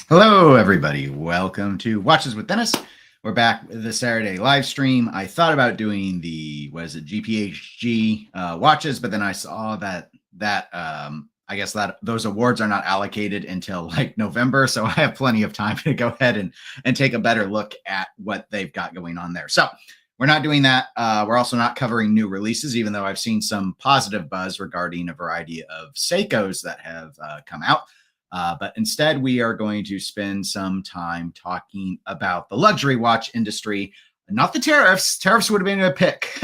Hello, everybody. Welcome to Watches with Dennis. We're back with the Saturday live stream. I thought about doing the, GPHG watches, but then I saw that I guess that those awards are not allocated until like November, so I have plenty of time to go ahead and take a better look at what they've got going on there. So we're not doing that. We're also not covering new releases, even though I've seen some positive buzz regarding a variety of Seikos that have come out. But instead, we are going to spend some time talking about the luxury watch industry, not the tariffs. Tariffs would have been a pick.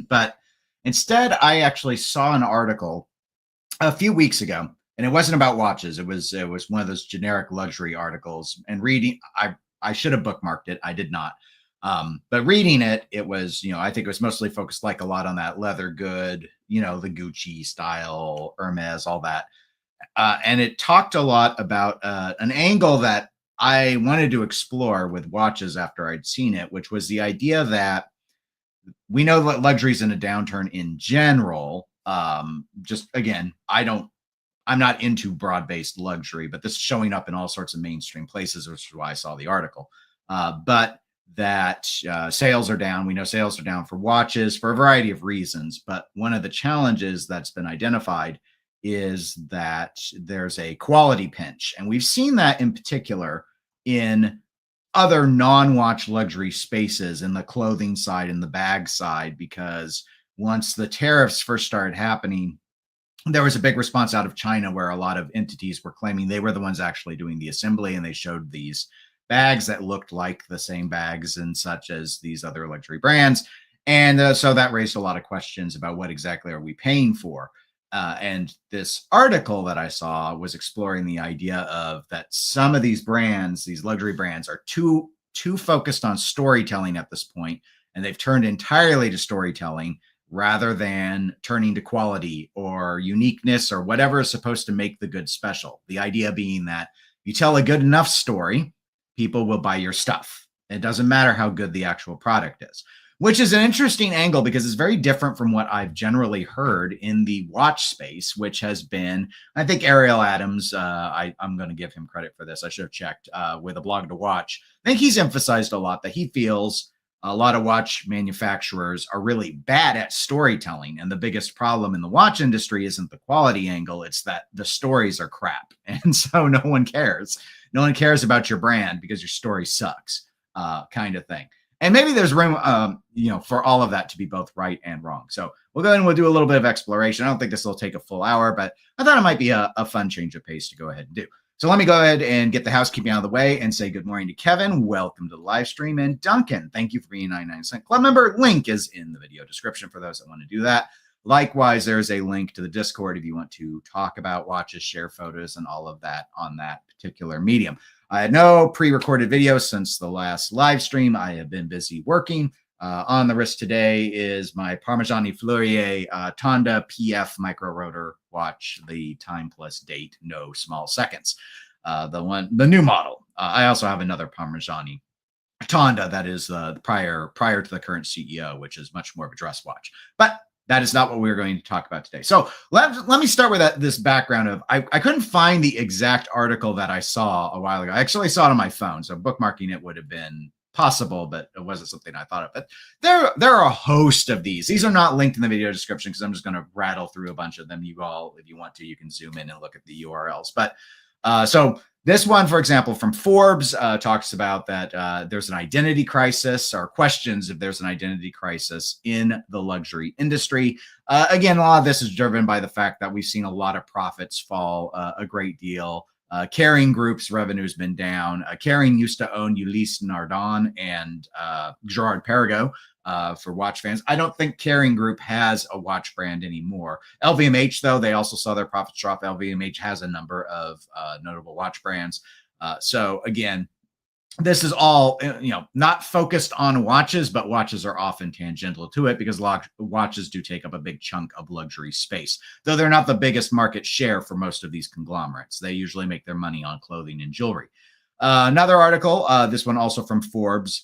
But instead, I actually saw an article a few weeks ago, and it wasn't about watches. It was one of those generic luxury articles. And reading, I should have bookmarked it. I did not. But reading it, it was, I think it was mostly focused like a lot on that leather good, the Gucci style, Hermes, all that. And it talked a lot about an angle that I wanted to explore with watches after I'd seen it, which was the idea that we know that luxury's in a downturn in general. Just again, I'm not into broad-based luxury, but this is showing up in all sorts of mainstream places, which is why I saw the article. But that sales are down. We know sales are down for watches for a variety of reasons. But one of the challenges that's been identified is that there's a quality pinch. And we've seen that in particular in other non-watch luxury spaces, in the clothing side and the bag side, because once the tariffs first started happening, there was a big response out of China where a lot of entities were claiming they were the ones actually doing the assembly, and they showed these bags that looked like the same bags and such as these other luxury brands. And so that raised a lot of questions about what exactly are we paying for. And this article that I saw was exploring the idea of that some of these brands, these luxury brands, are too focused on storytelling at this point, and they've turned entirely to storytelling rather than turning to quality or uniqueness or whatever is supposed to make the good special. The idea being that you tell a good enough story, people will buy your stuff. It doesn't matter how good the actual product is. Which is an interesting angle because it's very different from what I've generally heard in the watch space, which has been, I think Ariel Adams, I'm going to give him credit for this. I should have checked with a blog to watch. I think he's emphasized a lot that he feels a lot of watch manufacturers are really bad at storytelling. And the biggest problem in the watch industry isn't the quality angle. It's that the stories are crap. And so no one cares. No one cares about your brand because your story sucks, kind of thing. And maybe there's room, for all of that to be both right and wrong. So we'll go and we'll do a little bit of exploration. I don't think this will take a full hour, but I thought it might be a fun change of pace to go ahead and do. So let me go ahead and get the housekeeping out of the way and say good morning to Kevin. Welcome to the live stream. And Duncan, thank you for being a 99-cent club member. Link is in the video description for those that want to do that. Likewise, there's a link to the Discord if you want to talk about watches, share photos, and all of that on that particular medium. I had no pre-recorded videos since the last live stream. I have been busy working. On the wrist today is my Parmigiani Fleurier Tonda PF micro rotor watch, the time plus date, no small seconds. The new model. I also have another Parmigiani Tonda that is prior to the current CEO, which is much more of a dress watch. But that is not what we're going to talk about today. So let me start with this background of, I couldn't find the exact article that I saw a while ago. I actually saw it on my phone, so bookmarking it would have been possible, but it wasn't something I thought of. But there are a host of these. These are not linked in the video description because I'm just going to rattle through a bunch of them. You all, if you want to, you can zoom in and look at the URLs. But so this one, for example, from Forbes talks about that there's an identity crisis, or questions if there's an identity crisis in the luxury industry. Again, a lot of this is driven by the fact that we've seen a lot of profits fall a great deal. Kering Group's revenue has been down. Kering used to own Ulysse Nardin and Gerard Perregaux for watch fans. I don't think Kering Group has a watch brand anymore. LVMH, though, they also saw their profits drop. LVMH has a number of notable watch brands. So again, this is all, not focused on watches, but watches are often tangential to it because watches do take up a big chunk of luxury space, though they're not the biggest market share for most of these conglomerates. They usually make their money on clothing and jewelry. Another article, this one also from Forbes,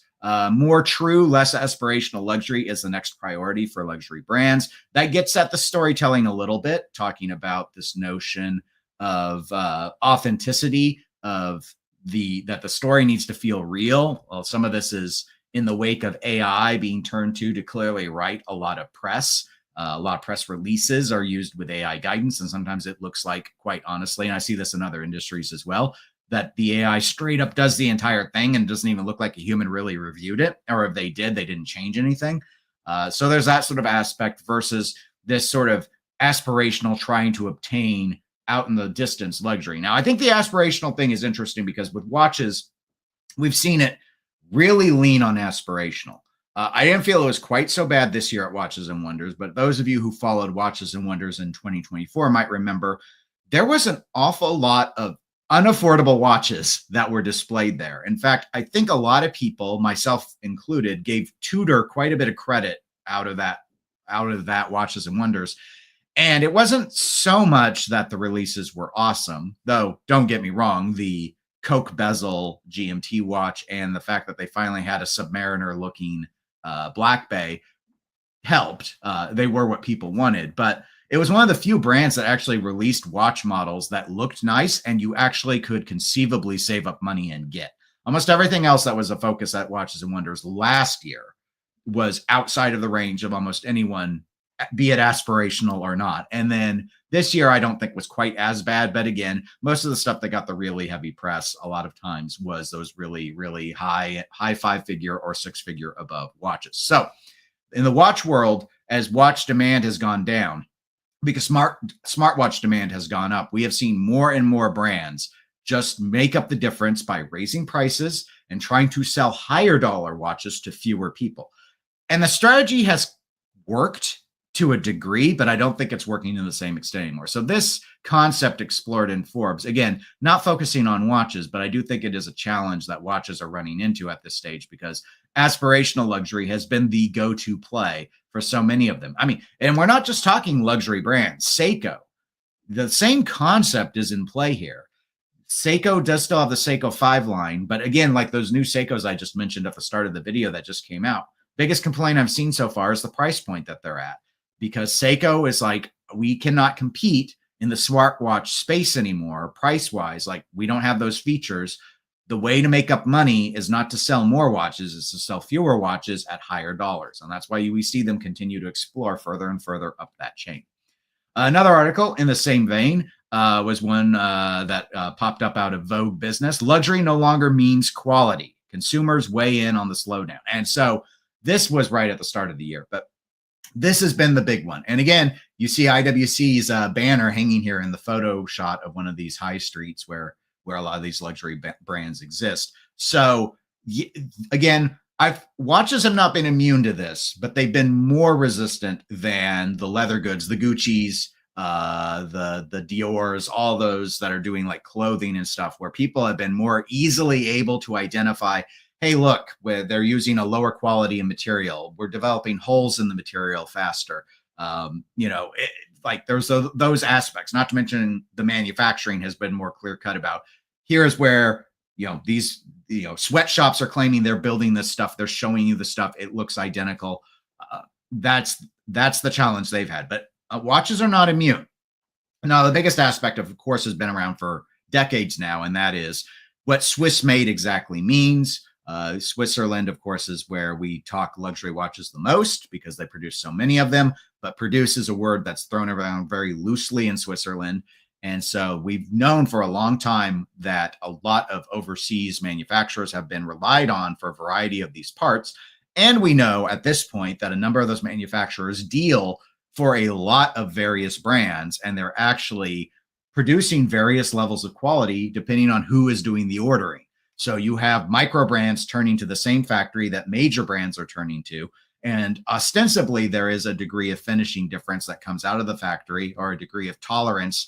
more true, less aspirational luxury is the next priority for luxury brands. That gets at the storytelling a little bit, talking about this notion of authenticity, of that the story needs to feel real. Well, some of this is in the wake of AI being turned to clearly write a lot of press. A lot of press releases are used with AI guidance, and sometimes it looks like, quite honestly, and I see this in other industries as well, that the AI straight up does the entire thing and doesn't even look like a human really reviewed it, or if they did, they didn't change anything. So there's that sort of aspect versus this sort of aspirational trying to obtain out in the distance luxury. Now, I think the aspirational thing is interesting because with watches, we've seen it really lean on aspirational. I didn't feel it was quite so bad this year at Watches and Wonders, but those of you who followed Watches and Wonders in 2024 might remember there was an awful lot of unaffordable watches that were displayed there. In fact, I think a lot of people, myself included, gave Tudor quite a bit of credit out of that Watches and Wonders. And it wasn't so much that the releases were awesome, though don't get me wrong, the Coke bezel GMT watch and the fact that they finally had a Submariner looking Black Bay helped. They were what people wanted, but it was one of the few brands that actually released watch models that looked nice and you actually could conceivably save up money and get. Almost everything else that was a focus at Watches and Wonders last year was outside of the range of almost anyone, be it aspirational or not. And then this year, I don't think was quite as bad. But again, most of the stuff that got the really heavy press a lot of times was those really, really high 5-figure or 6-figure above watches. So in the watch world, as watch demand has gone down, because smartwatch demand has gone up, we have seen more and more brands just make up the difference by raising prices and trying to sell higher dollar watches to fewer people. And the strategy has worked to a degree, but I don't think it's working to the same extent anymore. So this concept explored in Forbes, again, not focusing on watches, but I do think it is a challenge that watches are running into at this stage because aspirational luxury has been the go-to play for so many of them. I mean, and we're not just talking luxury brands. Seiko, the same concept is in play here. Seiko does still have the Seiko 5 line, but again, like those new Seikos I just mentioned at the start of the video that just came out, biggest complaint I've seen so far is the price point that they're at. Because Seiko is like, we cannot compete in the smartwatch space anymore, price-wise. Like, we don't have those features. The way to make up money is not to sell more watches, it's to sell fewer watches at higher dollars. And that's why we see them continue to explore further and further up that chain. Another article in the same vein was one that popped up out of Vogue Business. Luxury no longer means quality. Consumers weigh in on the slowdown. And so this was right at the start of the year. But this has been the big one. And again, you see IWC's banner hanging here in the photo shot of one of these high streets where a lot of these luxury brands exist. So again, watches have not been immune to this, but they've been more resistant than the leather goods, the Gucci's, the Dior's, all those that are doing like clothing and stuff, where people have been more easily able to identify, hey, look, they're using a lower quality of material. We're developing holes in the material faster. Like there's those aspects, not to mention the manufacturing has been more clear cut about. Here's where, these, sweatshops are claiming they're building this stuff. They're showing you the stuff. It looks identical. That's the challenge they've had. But watches are not immune. Now, the biggest aspect, of course, has been around for decades now, and that is what Swiss made exactly means. Switzerland, of course, is where we talk luxury watches the most because they produce so many of them, but produce is a word that's thrown around very loosely in Switzerland. And so we've known for a long time that a lot of overseas manufacturers have been relied on for a variety of these parts. And we know at this point that a number of those manufacturers deal for a lot of various brands, and they're actually producing various levels of quality depending on who is doing the ordering. So you have microbrands turning to the same factory that major brands are turning to. And ostensibly, there is a degree of finishing difference that comes out of the factory, or a degree of tolerance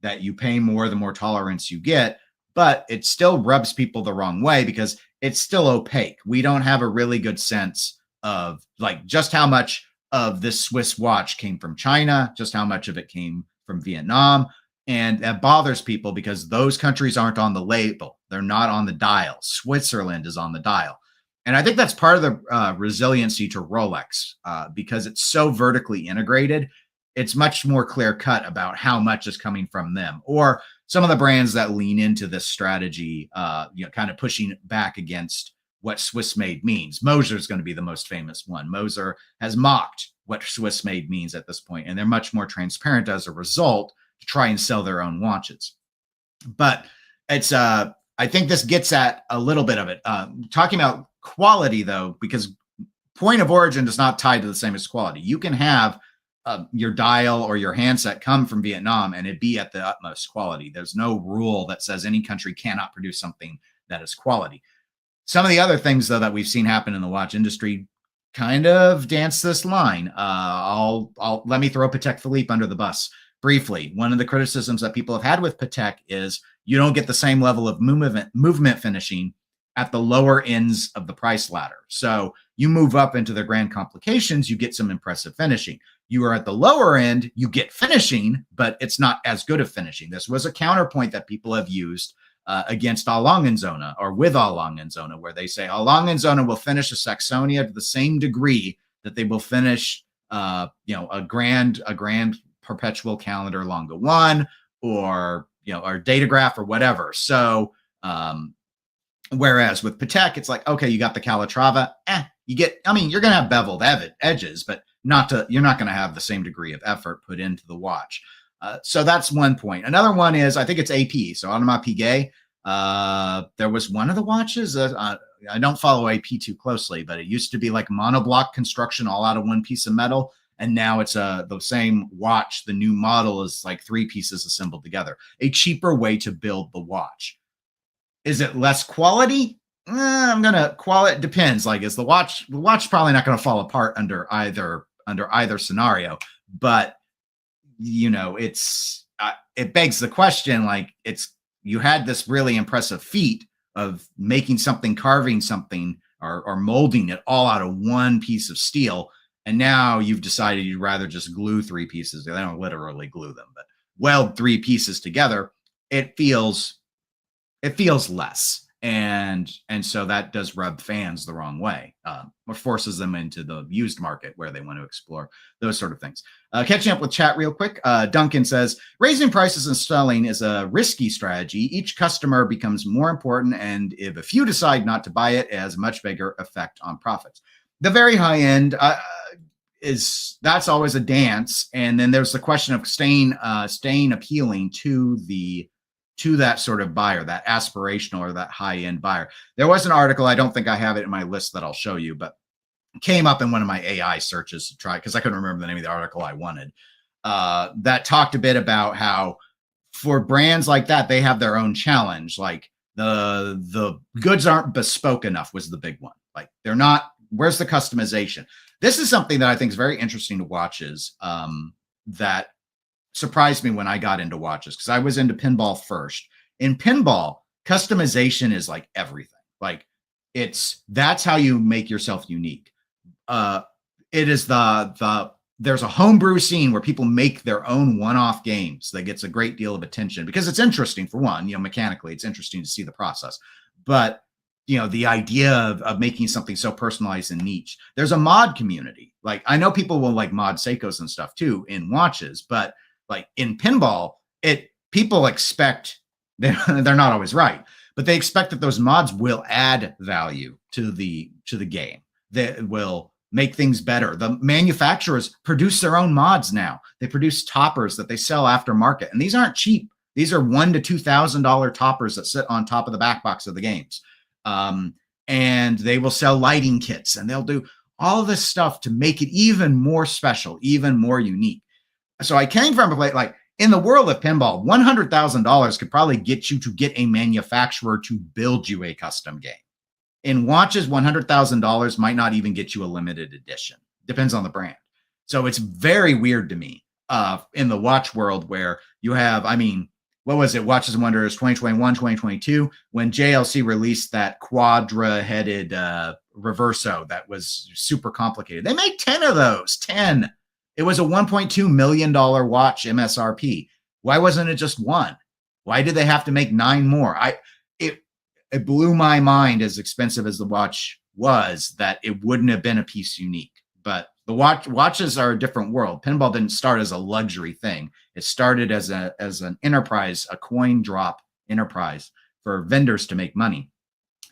that you pay more the more tolerance you get. But it still rubs people the wrong way because it's still opaque. We don't have a really good sense of like just how much of this Swiss watch came from China, just how much of it came from Vietnam. And that bothers people because those countries aren't on the label. They're not on the dial. Switzerland is on the dial. And I think that's part of the resiliency to Rolex because it's so vertically integrated. It's much more clear cut about how much is coming from them. Or some of the brands that lean into this strategy, kind of pushing back against what Swiss made means. Moser is going to be the most famous one. Moser has mocked what Swiss made means at this point, and they're much more transparent as a result to try and sell their own watches. But it's, I think this gets at a little bit of it. Talking about quality, though, because point of origin is not tied to the same as quality. You can have your dial or your handset come from Vietnam and it be at the utmost quality. There's no rule that says any country cannot produce something that is quality. Some of the other things, though, that we've seen happen in the watch industry kind of dance this line. Let me throw Patek Philippe under the bus briefly. One of the criticisms that people have had with Patek is you don't get the same level of movement finishing at the lower ends of the price ladder. So you move up into the grand complications, you get some impressive finishing. You are at the lower end, you get finishing, but it's not as good of finishing. This was a counterpoint that people have used against A. Lange & Söhne, or with A. Lange & Söhne, where they say A. Lange & Söhne will finish a Saxonia to the same degree that they will finish, a grand perpetual calendar Lange 1, or or Datograph or whatever. So, whereas with Patek, it's like, okay, you got the Calatrava, you're going to have beveled edges, but you're not going to have the same degree of effort put into the watch. So that's one point. Another one is, I think it's AP. So Audemars Piguet, there was one of the watches. I don't follow AP too closely, but it used to be like monoblock construction all out of one piece of metal. And now it's the same watch. The new model is like 3 pieces assembled together. A cheaper way to build the watch. Is it less quality? It depends. Like, is the watch probably not going to fall apart under either scenario, but it begs the question, like, you had this really impressive feat of making something, carving something, or molding it all out of one piece of steel, and now you've decided you'd rather just glue 3 pieces. They don't literally glue them, but weld 3 pieces together. It feels less. And so that does rub fans the wrong way, or forces them into the used market where they want to explore those sort of things. Catching up with chat real quick. Duncan says, raising prices and selling is a risky strategy. Each customer becomes more important, and if a few decide not to buy it, it has a much bigger effect on profits. The very high end that's always a dance. And then there's the question of staying appealing to that sort of buyer, that aspirational or that high-end buyer. There was an article, I don't think I have it in my list that I'll show you, but came up in one of my AI searches to try, because I couldn't remember the name of the article I wanted, that talked a bit about how for brands like that, they have their own challenge. Like the goods aren't bespoke enough was the big one. Like, they're not, where's the customization? This is something that I think is very interesting to watches, that surprised me when I got into watches, because I was into pinball first. In pinball, customization is like everything. Like, that's how you make yourself unique. It is there's a homebrew scene where people make their own one-off games that gets a great deal of attention because it's interesting. For one, mechanically, it's interesting to see the process, but the idea of making something so personalized and niche. There's a mod community. Like, I know people will like mod Seikos and stuff too in watches, but like in pinball, people expect, they're not always right, but they expect that those mods will add value to the game. They will make things better. The manufacturers produce their own mods now. They produce toppers that they sell aftermarket, and these aren't cheap. These are $1,000 to $2,000 toppers that sit on top of the back box of the games. And they will sell lighting kits, and they'll do all of this stuff to make it even more special, even more unique. So I came from a place, like, in the world of pinball, $100,000 could probably get you to get a manufacturer to build you a custom game. In watches, $100,000 might not even get you a limited edition. Depends on the brand. So it's very weird to me in the watch world, where you have, what was it? Watches and Wonders 2021, 2022, when JLC released that quadra-headed Reverso that was super complicated. They made 10 of those, 10. It was a $1.2 million watch MSRP. Why wasn't it just one? Why did they have to make 9 more? It blew my mind, as expensive as the watch was, that it wouldn't have been a piece unique. But The watches are a different world. Pinball didn't start as a luxury thing. It started as an enterprise, a coin drop enterprise for vendors to make money.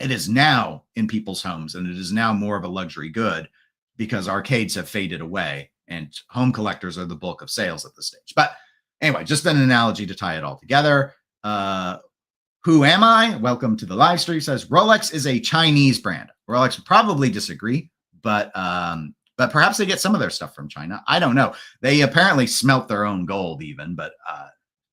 It is now in people's homes, and it is now more of a luxury good because arcades have faded away and home collectors are the bulk of sales at this stage. But anyway, just an analogy to tie it all together. Who am I? Welcome to the live stream. Says Rolex is a Chinese brand. Rolex would probably disagree, but perhaps they get some of their stuff from China. I don't know. They apparently smelt their own gold even, but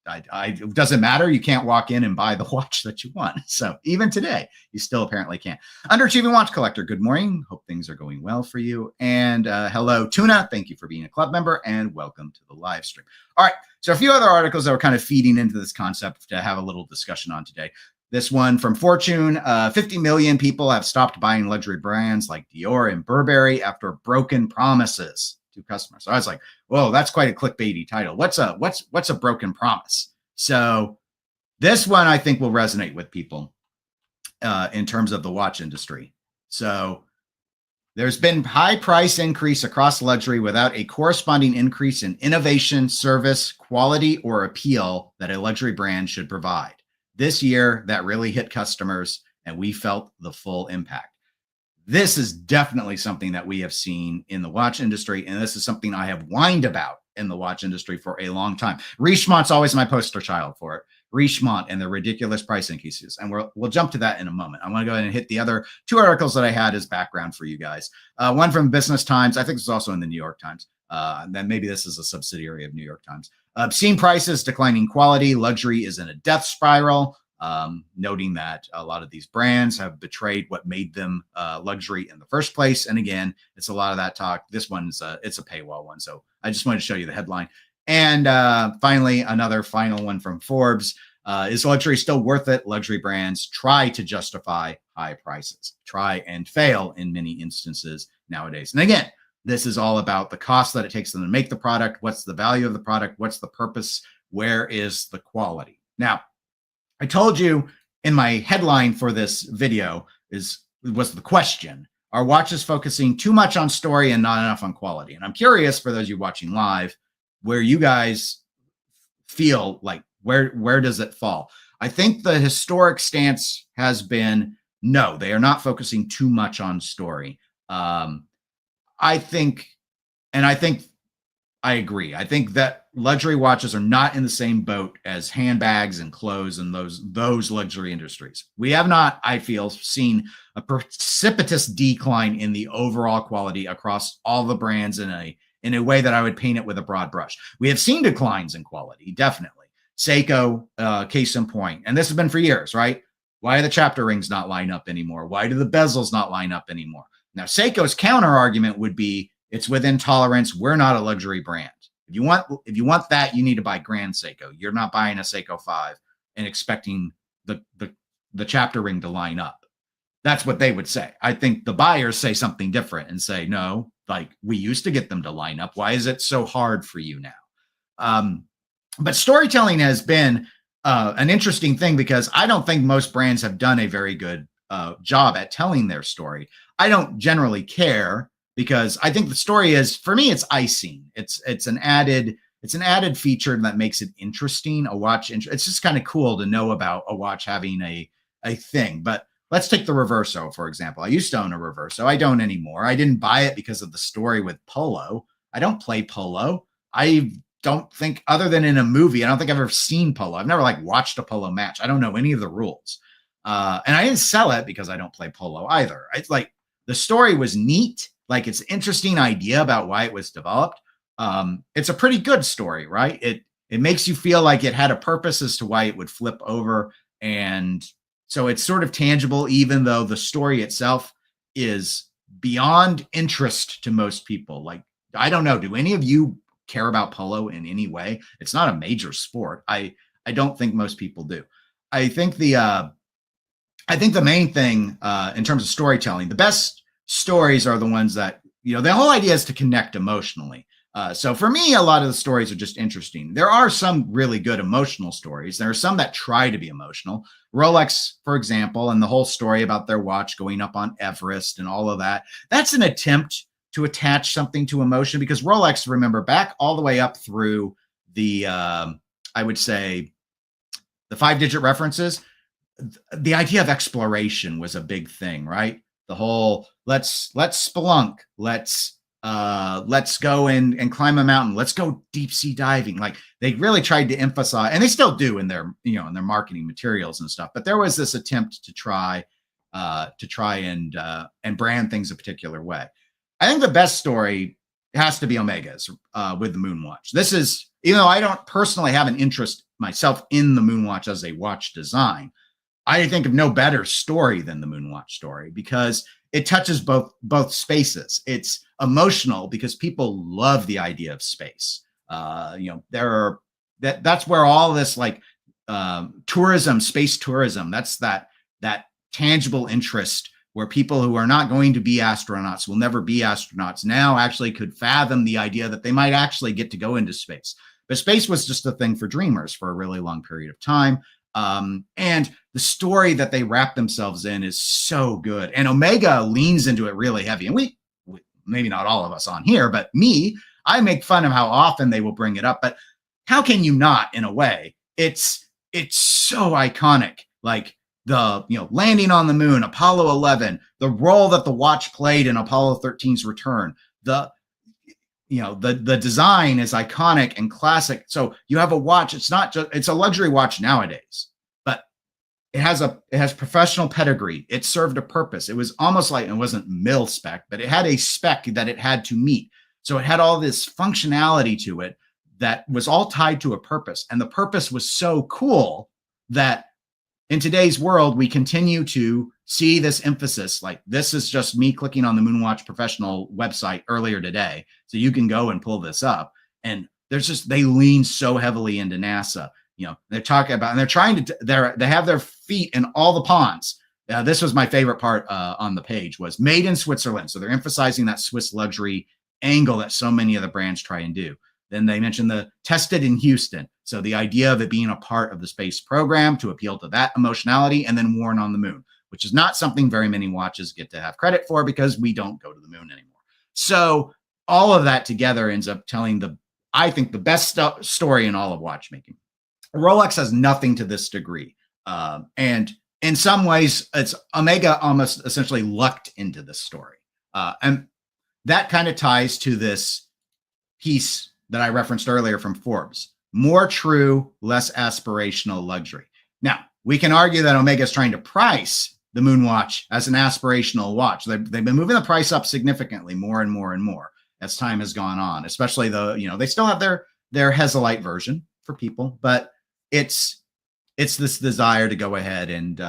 it doesn't matter. You can't walk in and buy the watch that you want. So even today, you still apparently can't. Underachieving Watch Collector, good morning. Hope things are going well for you. And hello, Tuna. Thank you for being a club member and welcome to the live stream. All right. So a few other articles that were kind of feeding into this concept to have a little discussion on today. This one from Fortune, 50 million people have stopped buying luxury brands like Dior and Burberry after broken promises to customers. So I was like, whoa, that's quite a clickbaity title. What's a broken promise? So this one I think will resonate with people in terms of the watch industry. So there's been high price increase across luxury without a corresponding increase in innovation, service, quality, or appeal that a luxury brand should provide. This year, that really hit customers, and we felt the full impact. This is definitely something that we have seen in the watch industry, and this is something I have whined about in the watch industry for a long time. Richemont's always my poster child for it. Richemont and the ridiculous price increases, and we'll jump to that in a moment. I want to go ahead and hit the other two articles that I had as background for you guys. One from Business Times. I think it's also in the New York Times. Then maybe this is a subsidiary of New York Times. Obscene prices, declining quality, luxury is in a death spiral. Noting that a lot of these brands have betrayed what made them luxury in the first place. And again, it's a lot of that talk. This one's it's a paywall one. So I just wanted to show you the headline. And finally, another final one from Forbes. Is luxury still worth it? Luxury brands try to justify high prices, try and fail in many instances nowadays. And again, this is all about the cost that it takes them to make the product. What's the value of the product? What's the purpose? Where is the quality? Now, I told you in my headline for this video was the question, are watches focusing too much on story and not enough on quality? And I'm curious for those of you watching live, where you guys feel like, where does it fall? I think the historic stance has been, no, they are not focusing too much on story. I think I agree. I think that luxury watches are not in the same boat as handbags and clothes and those luxury industries. We have not, I feel, seen a precipitous decline in the overall quality across all the brands in a way that I would paint it with a broad brush. We have seen declines in quality, definitely. Seiko, case in point, and this has been for years, right? Why do the chapter rings not line up anymore? Why do the bezels not line up anymore? Now, Seiko's counter argument would be, it's within tolerance. We're not a luxury brand. If you want that, you need to buy Grand Seiko. You're not buying a Seiko 5 and expecting the chapter ring to line up. That's what they would say. I think the buyers say something different and say, no, like we used to get them to line up. Why is it so hard for you now? But storytelling has been an interesting thing because I don't think most brands have done a very good job at telling their story. I don't generally care, because I think the story is, for me, it's icing. It's an added feature that makes it interesting. A watch, it's just kind of cool to know about a watch having a thing. But let's take the Reverso, for example. I used to own a Reverso. I don't anymore. I didn't buy it because of the story with polo. I don't play polo. I don't think, other than in a movie, I don't think I've ever seen polo. I've never watched a polo match. I don't know any of the rules. And I didn't sell it because I don't play polo either. It's like the story was neat. Like, it's an interesting idea about why it was developed. It's a pretty good story, right? It makes you feel like it had a purpose as to why it would flip over. And so it's sort of tangible, even though the story itself is beyond interest to most people. Like, I don't know, do any of you care about polo in any way? It's not a major sport. I don't think most people do. I think the main thing in terms of storytelling, the best stories are the ones that, the whole idea is to connect emotionally. So for me, a lot of the stories are just interesting. There are some really good emotional stories. There are some that try to be emotional. Rolex, for example, and the whole story about their watch going up on Everest and all of that. That's an attempt to attach something to emotion, because Rolex, remember, back all the way up through the, I would say, the 5-digit references, the idea of exploration was a big thing, right? The whole let's spelunk, let's go and climb a mountain, let's go deep sea diving. Like, they really tried to emphasize, and they still do in their, you know, in their marketing materials and stuff. But there was this attempt to try and brand things a particular way. I think the best story has to be Omega's with the Moonwatch. This is, even though I don't personally have an interest myself in the Moonwatch as a watch design, I think of no better story than the Moonwatch story, because it touches both spaces. It's emotional because people love the idea of space. You know, that's where all this, like, tourism, space tourism, that's that tangible interest where people who are not going to be astronauts, will never be astronauts, now actually could fathom the idea that they might actually get to go into space. But space was just a thing for dreamers for a really long period of time. And the story that they wrap themselves in is so good. And Omega leans into it really heavy. And we maybe not all of us on here, but me, I make fun of how often they will bring it up. But how can you not, in a way? It's so iconic. Like, the, you know, landing on the moon, Apollo 11, the role that the watch played in Apollo 13's return, the design is iconic and classic. So you have a watch, it's not just, it's a luxury watch nowadays, but it has professional pedigree. It served a purpose. It was almost like, it wasn't mil spec, but it had a spec that it had to meet. So it had all this functionality to it that was all tied to a purpose. And the purpose was so cool that in today's world, we continue to see this emphasis. Like, this is just me clicking on the Moonwatch Professional website earlier today, so you can go and pull this up. And there's just, they lean so heavily into NASA. You know, they're talking about, and they're trying to, they have their feet in all the ponds. This was my favorite part on the page, was made in Switzerland. So they're emphasizing that Swiss luxury angle that so many of the brands try and do. Then they mentioned the tested in Houston. So the idea of it being a part of the space program to appeal to that emotionality, and then worn on the moon, which is not something very many watches get to have credit for, because we don't go to the moon anymore. So all of that together ends up telling I think the best story in all of watchmaking. Rolex has nothing to this degree. And in some ways, it's Omega almost essentially lucked into this story. And that kind of ties to this piece that I referenced earlier from Forbes: more true, less aspirational luxury. Now, we can argue that Omega is trying to price the Moonwatch as an aspirational watch. They've been moving the price up significantly, more and more and more, as time has gone on. Especially they still have their Hesalite version for people, but it's this desire to go ahead and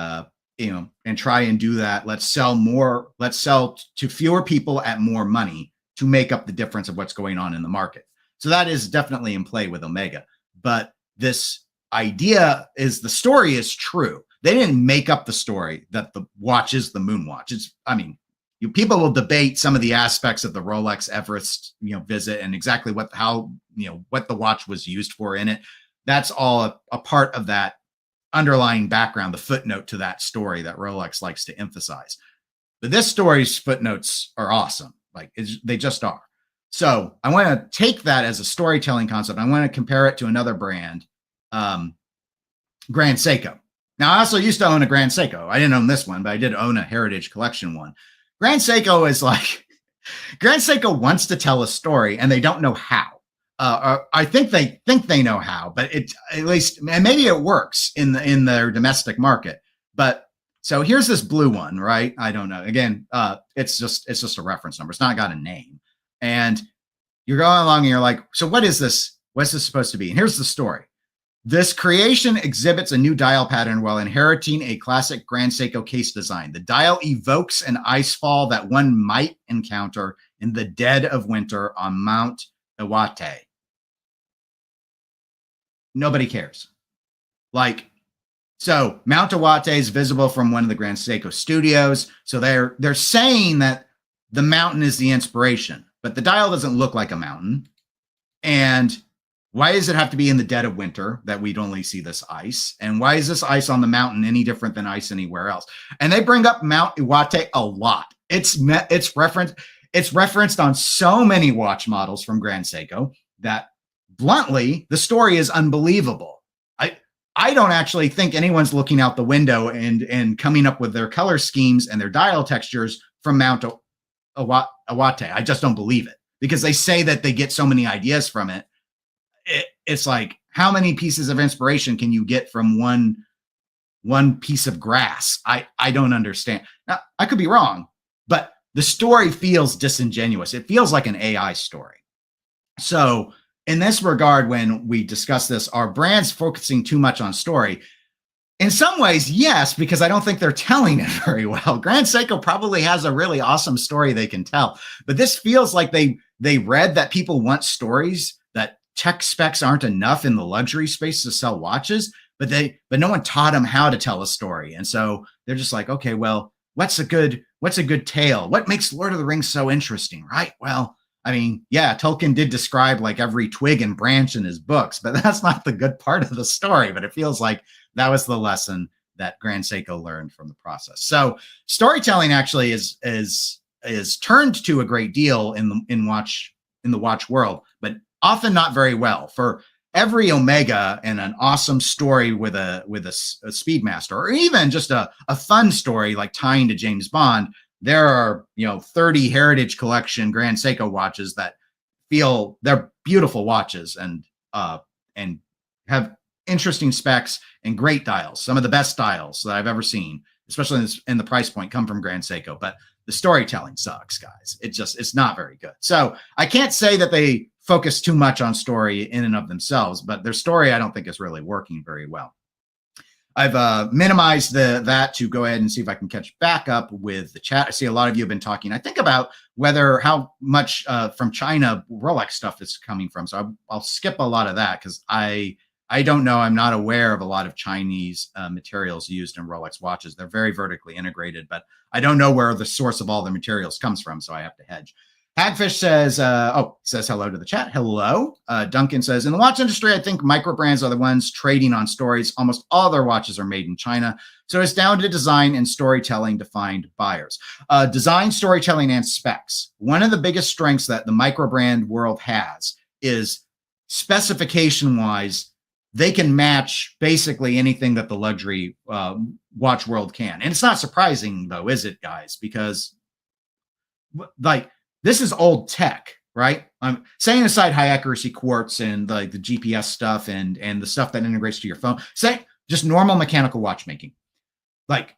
and try and do that. Let's sell more. Let's sell to fewer people at more money to make up the difference of what's going on in the market. So that is definitely in play with Omega. But this idea is, the story is true. They didn't make up the story that the watch is the Moonwatch. People will debate some of the aspects of the Rolex Everest, visit, and exactly what the watch was used for in it. That's all a part of that underlying background, the footnote to that story that Rolex likes to emphasize. But this story's footnotes are awesome. They just are. So I want to take that as a storytelling concept. I want to compare it to another brand, Grand Seiko. Now, I also used to own a Grand Seiko. I didn't own this one, but I did own a Heritage Collection one. Grand Seiko is Grand Seiko wants to tell a story, and they don't know how. I think they know how, but at least, and maybe it works in their domestic market. But so here's this blue one, right? I don't know. Again, it's just a reference number. It's not got a name. And you're going along and you're like, so what is this? What's this supposed to be? And here's the story. This creation exhibits a new dial pattern while inheriting a classic Grand Seiko case design. The dial evokes an ice fall that one might encounter in the dead of winter on Mount Iwate. Nobody cares. So Mount Iwate is visible from one of the Grand Seiko studios. So they're saying that the mountain is the inspiration, but the dial doesn't look like a mountain. And why does it have to be in the dead of winter that we'd only see this ice? And why is this ice on the mountain any different than ice anywhere else? And they bring up Mount Iwate a lot. It's referenced. it's referenced on so many watch models from Grand Seiko that bluntly, the story is unbelievable. I don't actually think anyone's looking out the window and coming up with their color schemes and their dial textures from Mount Awate. I just don't believe it, because they say that they get so many ideas from it. It's like, how many pieces of inspiration can you get from one piece of grass? I don't understand. Now, I could be wrong, but the story feels disingenuous. It feels like an AI story. So in this regard, when we discuss this, are brands focusing too much on story? In some ways, yes, because I don't think they're telling it very well. Grand Seiko probably has a really awesome story they can tell, but this feels like they read that people want stories, that tech specs aren't enough in the luxury space to sell watches, but no one taught them how to tell a story. And so they're just like, okay, well, what's a good tale? What makes Lord of the Rings so interesting, right? Well, I mean, yeah, Tolkien did describe like every twig and branch in his books, but that's not the good part of the story. But it feels like that was the lesson that Grand Seiko learned from the process. So storytelling actually is turned to a great deal in the watch world, but often not very well. For every Omega and an awesome story with a Speedmaster, or even just a fun story like tying to James Bond, there are 30 Heritage Collection Grand Seiko watches that feel they're beautiful watches and have interesting specs and great dials. Some of the best dials that I've ever seen, especially in the price point, come from Grand Seiko. But the storytelling sucks, guys. It's not very good. So I can't say that they focus too much on story in and of themselves, but their story I don't think is really working very well. I've minimized that to go ahead and see if I can catch back up with the chat. I see a lot of you have been talking, I think, about how much from China Rolex stuff is coming from. So I'll skip a lot of that because I don't know. I'm not aware of a lot of Chinese materials used in Rolex watches. They're very vertically integrated, but I don't know where the source of all the materials comes from, so I have to hedge. Hagfish says, says hello to the chat. Hello. Duncan says, in the watch industry, I think microbrands are the ones trading on stories. Almost all their watches are made in China. So it's down to design and storytelling to find buyers. Design, storytelling, and specs. One of the biggest strengths that the microbrand world has is specification-wise, they can match basically anything that the luxury watch world can. And it's not surprising, though, is it, guys? Because, like, this is old tech, right? I'm setting aside high accuracy quartz and the GPS stuff and the stuff that integrates to your phone. Say just normal mechanical watchmaking, like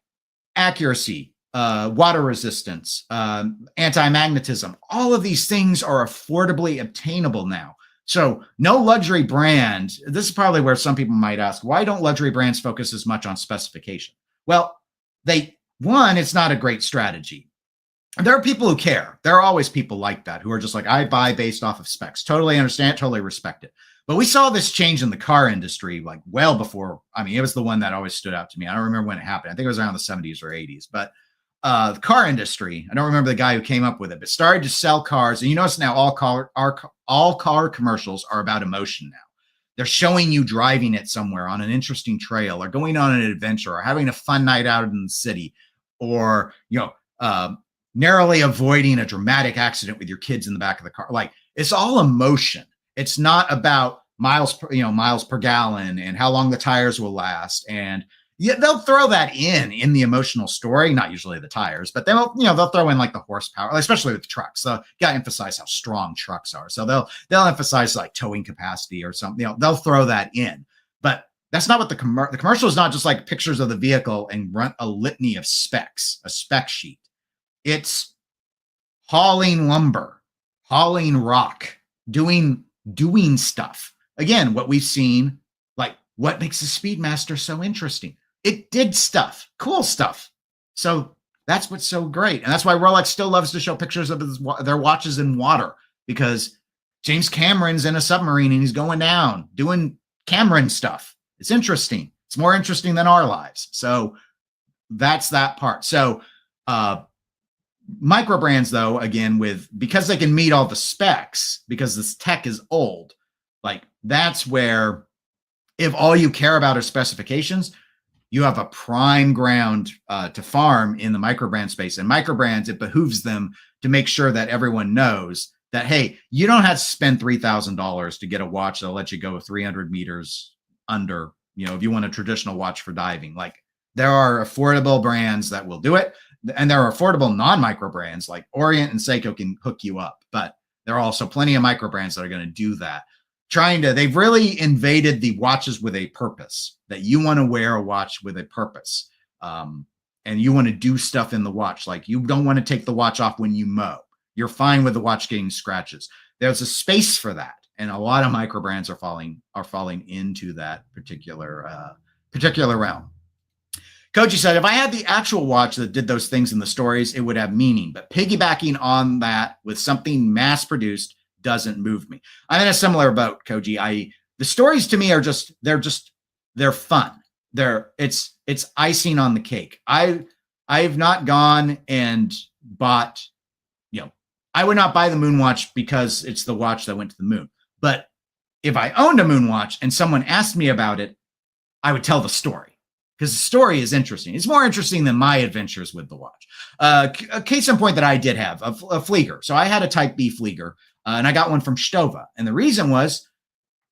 accuracy, water resistance, anti-magnetism. All of these things are affordably obtainable now. So no luxury brand. This is probably where some people might ask, why don't luxury brands focus as much on specification? Well, it's not a great strategy. There are people who care. There are always people like that who are just like, I buy based off of specs. Totally understand, totally respect it. But we saw this change in the car industry like well before. I mean, it was the one that always stood out to me. I don't remember when it happened. I think it was around the 70s or 80s. But the car industry, I don't remember the guy who came up with it, but started to sell cars. And you notice now all car commercials are about emotion now. They're showing you driving it somewhere on an interesting trail, or going on an adventure, or having a fun night out in the city, or narrowly avoiding a dramatic accident with your kids in the back of the car. Like, it's all emotion. It's not about miles per gallon and how long the tires will last. And yeah, they'll throw that in the emotional story, not usually the tires, but they'll throw in like the horsepower, especially with trucks. So you got to emphasize how strong trucks are. So they'll emphasize like towing capacity or something. They'll throw that in, but that's not what the commercial is. Not just like pictures of the vehicle and run a litany of specs, a spec sheet. It's hauling lumber, hauling rock, doing stuff. Again, what we've seen, like what makes the Speedmaster so interesting? It did stuff, cool stuff. So that's what's so great. And that's why Rolex still loves to show pictures of their watches in water, because James Cameron's in a submarine and he's going down doing Cameron stuff. It's interesting. It's more interesting than our lives. So that's that part. So, microbrands, though, again, because they can meet all the specs, because this tech is old, like that's where, if all you care about are specifications, you have a prime ground to farm in the microbrand space. And microbrands, it behooves them to make sure that everyone knows that, hey, you don't have to spend $3,000 to get a watch that'll let you go 300 meters under, if you want a traditional watch for diving. Like, there are affordable brands that will do it. And there are affordable non-micro brands like Orient and Seiko can hook you up. But there are also plenty of micro brands that are going to do that. They've really invaded the watches with a purpose, that you want to wear a watch with a purpose. And you want to do stuff in the watch. Like, you don't want to take the watch off when you mow. You're fine with the watch getting scratches. There's a space for that. And a lot of micro brands are falling into that particular realm. Koji said, if I had the actual watch that did those things in the stories, it would have meaning. But piggybacking on that with something mass produced doesn't move me. I'm in a similar boat, Koji. The stories to me are they're fun. It's icing on the cake. I've not gone and bought, I would not buy the moon watch because it's the watch that went to the moon. But if I owned a moon watch and someone asked me about it, I would tell the story. Because the story is interesting. It's more interesting than my adventures with the watch. A case in point that I did have, a Flieger. So I had a Type B Flieger, and I got one from Stova. And the reason was,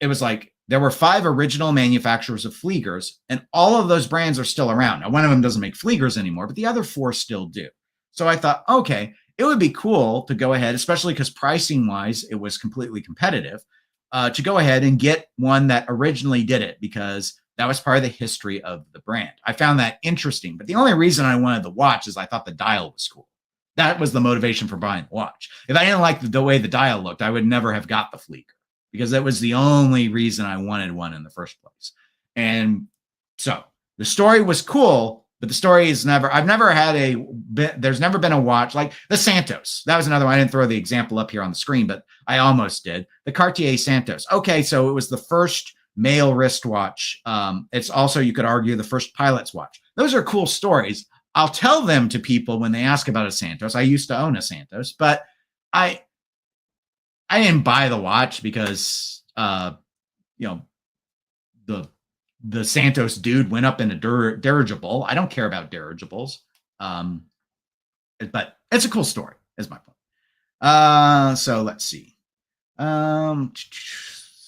it was like, there were 5 original manufacturers of Fliegers, and all of those brands are still around. Now, one of them doesn't make Fliegers anymore, but the other 4 still do. So I thought, okay, it would be cool to go ahead, especially because pricing-wise, it was completely competitive, to go ahead and get one that originally did it, because that was part of the history of the brand. I found that interesting, but the only reason I wanted the watch is I thought the dial was cool. That was the motivation for buying the watch. If I didn't like the way the dial looked, I would never have got the Flieger, because that was the only reason I wanted one in the first place. And so the story was cool, but the story is there's never been a watch like the Santos. That was another one. I didn't throw the example up here on the screen, but I almost did. The Cartier Santos. Okay, so it was the first male wristwatch. It's also, you could argue, the first pilot's watch. Those are cool stories. I'll tell them to people when they ask about a Santos. I used to own a Santos, but I didn't buy the watch because the Santos dude went up in a dirigible. I don't care about dirigibles, but it's a cool story, is my point. So let's see.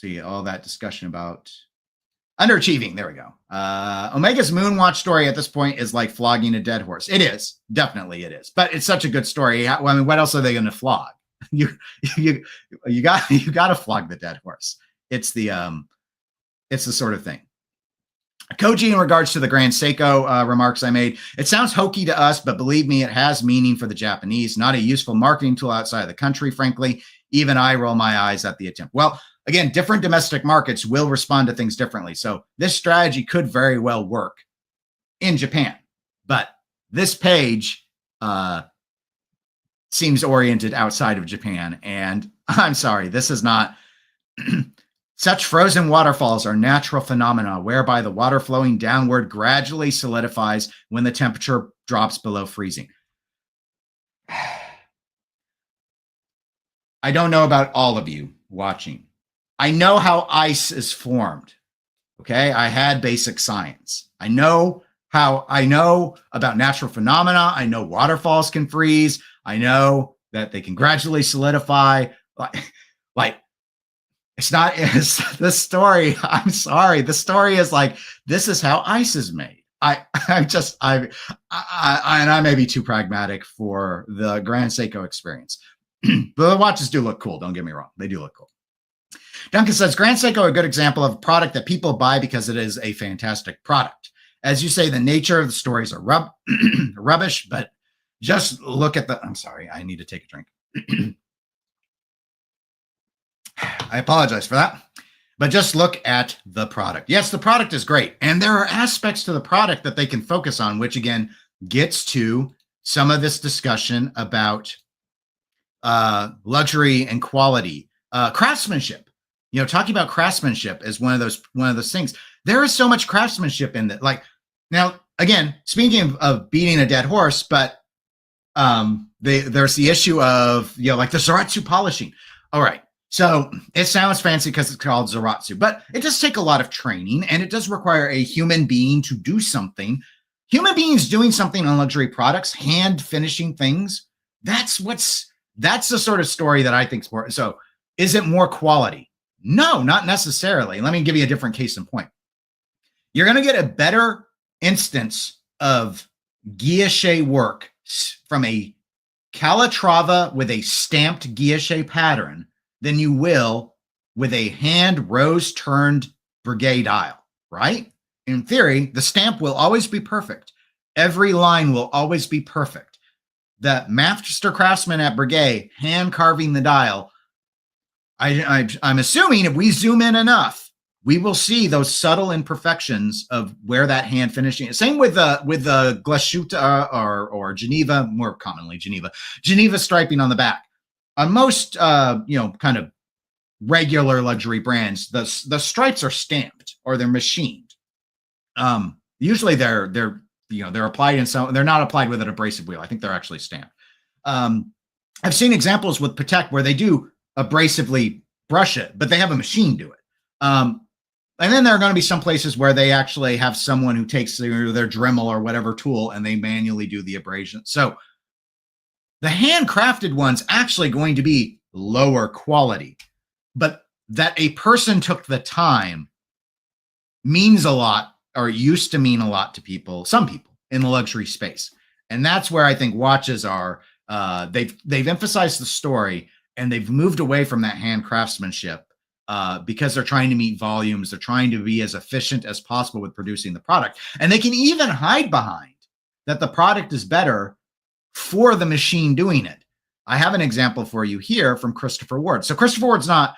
See all that discussion about underachieving. There we go. Omega's Moonwatch story at this point is like flogging a dead horse. It is, definitely it is, but it's such a good story. I mean, what else are they going to flog? You got to flog the dead horse. It's the sort of thing. Koji, in regards to the Grand Seiko remarks I made, it sounds hokey to us, but believe me, it has meaning for the Japanese. Not a useful marketing tool outside of the country, frankly. Even I roll my eyes at the attempt. Well, again, different domestic markets will respond to things differently. So this strategy could very well work in Japan, but this page seems oriented outside of Japan. And I'm sorry, this is not... Such frozen waterfalls are natural phenomena whereby the water flowing downward gradually solidifies when the temperature drops below freezing. I don't know about all of you watching. I know how ice is formed. Okay, I had basic science. I know about natural phenomena. I know waterfalls can freeze. I know that they can gradually solidify. Like it's the story. I'm sorry. The story is like, this is how ice is made. I may be too pragmatic for the Grand Seiko experience. But the watches do look cool. Don't get me wrong. They do look cool. Duncan says, Grand Seiko, a good example of a product that people buy because it is a fantastic product. As you say, the nature of the stories are rubbish, but just look at I'm sorry, I need to take a drink. I apologize for that, but just look at the product. Yes, the product is great. And there are aspects to the product that they can focus on, which again gets to some of this discussion about luxury and quality, craftsmanship. Talking about craftsmanship is one of those things. There is so much craftsmanship in that. Like, now, again, speaking of beating a dead horse, but there's the issue of, like the Zaratsu polishing. All right. So it sounds fancy because it's called Zaratsu, but it does take a lot of training, and it does require a human being to do something. Human beings doing something on luxury products, hand finishing things. That's the sort of story that I think is more. So is it more quality? No, not necessarily. Let me give you a different case in point. You're going to get a better instance of guilloche work from a Calatrava with a stamped guilloche pattern than you will with a hand rose turned Breguet dial, right? In theory, the stamp will always be perfect. Every line will always be perfect. The master craftsman at Breguet hand carving the dial, I'm assuming if we zoom in enough, we will see those subtle imperfections of where that hand finishing. Same with the Glashütte or Geneva, more commonly Geneva striping on the back. On most kind of regular luxury brands, the stripes are stamped or they're machined. Usually they're applied in some. They're not applied with an abrasive wheel. I think they're actually stamped. I've seen examples with Patek where they do abrasively brush it, but they have a machine do it. And then there are going to be some places where they actually have someone who takes their Dremel or whatever tool and they manually do the abrasion. So the handcrafted one's actually going to be lower quality, but that a person took the time means a lot, or used to mean a lot to people, some people in the luxury space. And that's where I think watches are, they've emphasized the story and they've moved away from that hand craftsmanship because they're trying to meet volumes. They're trying to be as efficient as possible with producing the product. And they can even hide behind that the product is better for the machine doing it. I have an example for you here from Christopher Ward. So Christopher Ward's not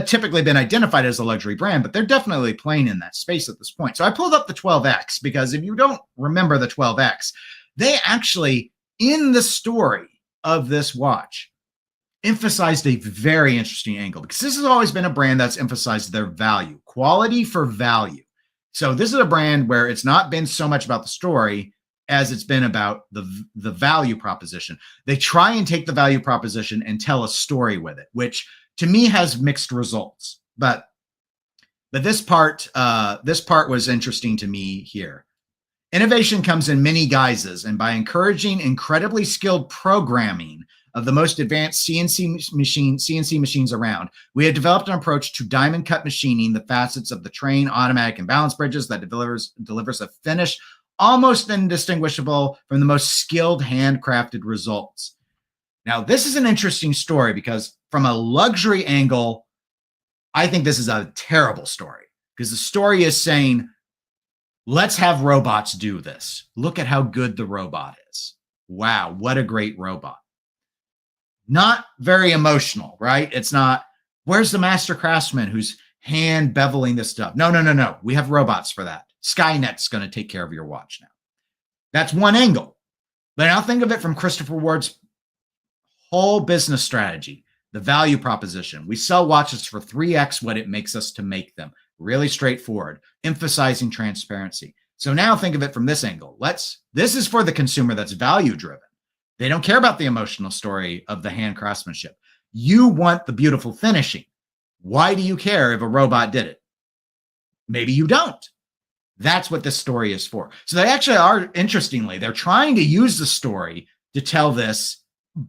typically been identified as a luxury brand, but they're definitely playing in that space at this point. So I pulled up the 12X because if you don't remember the 12X, they actually, in the story of this watch, emphasized a very interesting angle, because this has always been a brand that's emphasized their value, quality for value. So this is a brand where it's not been so much about the story as it's been about the value proposition. They try and take the value proposition and tell a story with it, which to me has mixed results. But this part was interesting to me here. Innovation comes in many guises, and by encouraging incredibly skilled programming of the most advanced CNC machines around, we have developed an approach to diamond cut machining the facets of the train, automatic, and balance bridges that delivers a finish almost indistinguishable from the most skilled handcrafted results. Now, this is an interesting story because from a luxury angle, I think this is a terrible story, because the story is saying, let's have robots do this. Look at how good the robot is. Wow, what a great robot. Not very emotional, right? It's not, where's the master craftsman who's hand beveling this stuff? No. We have robots for that. Skynet's going to take care of your watch now. That's one angle. But now think of it from Christopher Ward's whole business strategy, the value proposition. We sell watches for 3x what it makes us to make them. Really straightforward, emphasizing transparency. So now think of it from this angle. This is for the consumer that's value driven. They don't care about the emotional story of the hand craftsmanship. You want the beautiful finishing. Why do you care if a robot did it? Maybe you don't. That's what this story is for. So they actually are, interestingly, they're trying to use the story to tell this,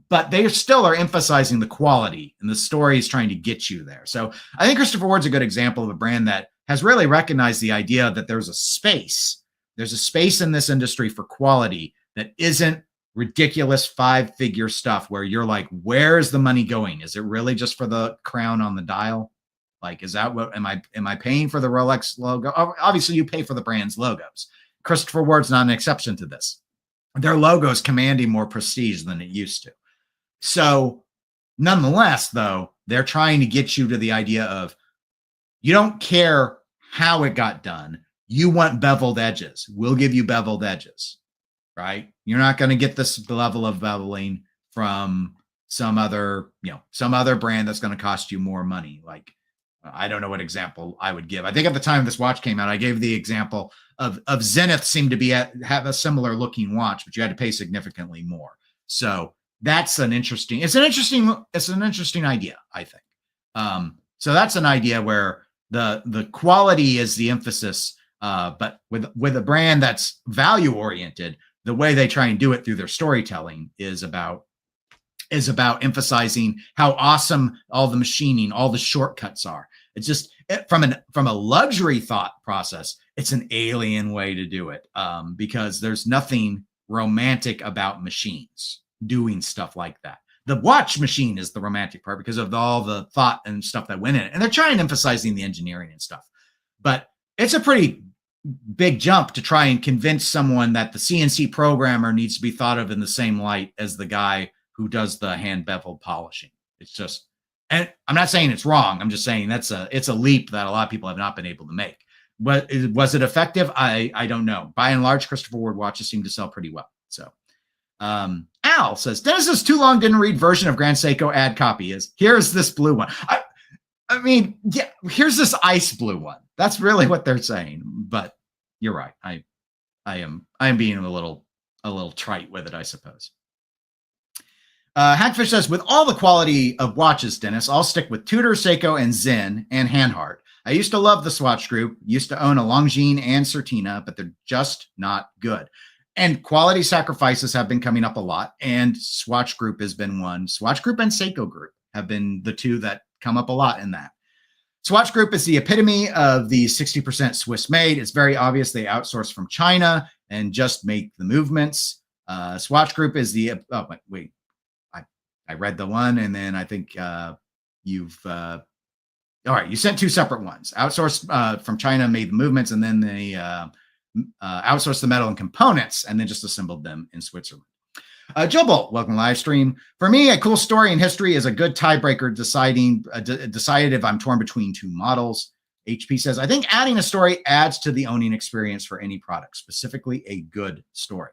but they still are emphasizing the quality, and the story is trying to get you there. So I think Christopher Ward's a good example of a brand that has really recognized the idea that there's a space. There's a space in this industry for quality that isn't ridiculous 5-figure stuff where you're like, where's the money going? Is it really just for the crown on the dial? Like, is that what, am I paying for the Rolex logo? Obviously you pay for the brand's logos. Christopher Ward's not an exception to this. Their logo's commanding more prestige than it used to. So nonetheless, though, they're trying to get you to the idea of, you don't care how it got done. You want beveled edges. We'll give you beveled edges, right? You're not going to get this level of beveling from some other brand that's going to cost you more money. Like, I don't know what example I would give. I think at the time this watch came out, I gave the example of Zenith seemed to have a similar looking watch, but you had to pay significantly more. So that's it's an interesting idea, I think. So that's an idea where the quality is the emphasis, but with a brand that's value oriented, the way they try and do it through their storytelling is about emphasizing how awesome all the machining, all the shortcuts are. It's just from a luxury thought process, it's an alien way to do it, because there's nothing romantic about machines doing stuff like that. The watch machine is the romantic part because of all the thought and stuff that went in it. And they're trying emphasizing the engineering and stuff. But it's a pretty big jump to try and convince someone that the CNC programmer needs to be thought of in the same light as the guy who does the hand bevel polishing. It's just, and I'm not saying it's wrong. I'm just saying it's a leap that a lot of people have not been able to make. But was it effective? I don't know. By and large, Christopher Ward watches seem to sell pretty well. So Al says, Dennis is too long, didn't read version of Grand Seiko ad copy is, here's this blue one. I mean, yeah, here's this ice blue one. That's really what they're saying. But you're right. I am being a little trite with it, I suppose. Hackfish says, with all the quality of watches, Dennis, I'll stick with Tudor, Seiko, and Zen and Hanhart. I used to love the Swatch Group, used to own a Longines and Certina, but they're just not good. And quality sacrifices have been coming up a lot, and Swatch Group has been one. Swatch Group and Seiko Group have been the two that come up a lot in that. Swatch Group is the epitome of the 60% Swiss made. It's very obvious they outsource from China and just make the movements. Swatch Group is the, I read the one, and then I think you've, all right, you sent two separate ones. Outsourced from China, made the movements, and then they outsourced the metal and components, and then just assembled them in Switzerland. Joe Bolt, welcome to live stream. For me, a cool story in history is a good tiebreaker decided if I'm torn between two models. HP says, I think adding a story adds to the owning experience for any product, specifically a good story.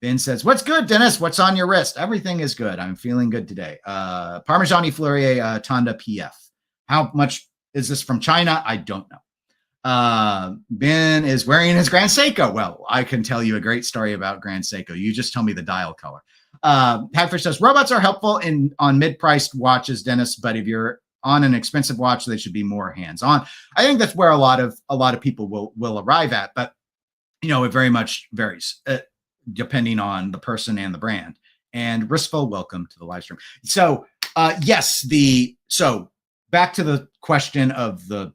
Ben says, what's good, Dennis? What's on your wrist? Everything is good. I'm feeling good today. Parmigiani Fleurier Tonda PF. How much is this from China? I don't know. Ben is wearing his Grand Seiko. Well, I can tell you a great story about Grand Seiko. You just tell me the dial color. Hagfish says, robots are helpful on mid-priced watches, Dennis, but if you're on an expensive watch, they should be more hands-on. I think that's where a lot of people will arrive at, but it very much varies depending on the person and the brand. And Ristful, welcome to the live stream. So yes, so back to the question of the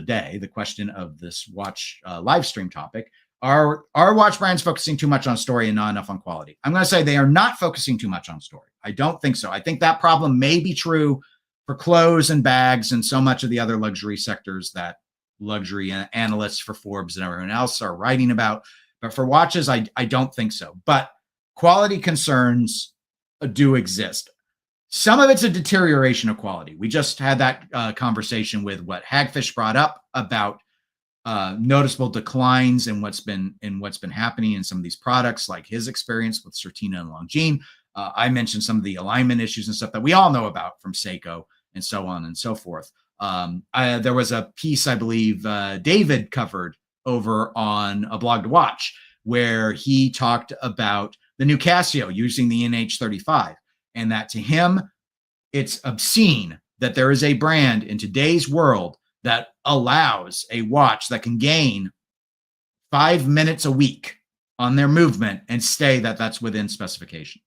day, the question of this watch live stream topic. Are watch brands focusing too much on story and not enough on quality? I'm going to say they are not focusing too much on story. I don't think so. I think that problem may be true for clothes and bags and so much of the other luxury sectors that luxury analysts for Forbes and everyone else are writing about. But for watches, I don't think so. But quality concerns do exist. Some of it's a deterioration of quality. We just had that conversation with what Hagfish brought up about noticeable declines in what's been happening in some of these products, like his experience with Certina and Longines. I mentioned some of the alignment issues and stuff that we all know about from Seiko and so on and so forth. There was a piece, I believe, David covered over on A Blog to Watch, where he talked about the new Casio using the NH35, and that to him, it's obscene that there is a brand in today's world that allows a watch that can gain 5 minutes a week on their movement and stay that's within specification.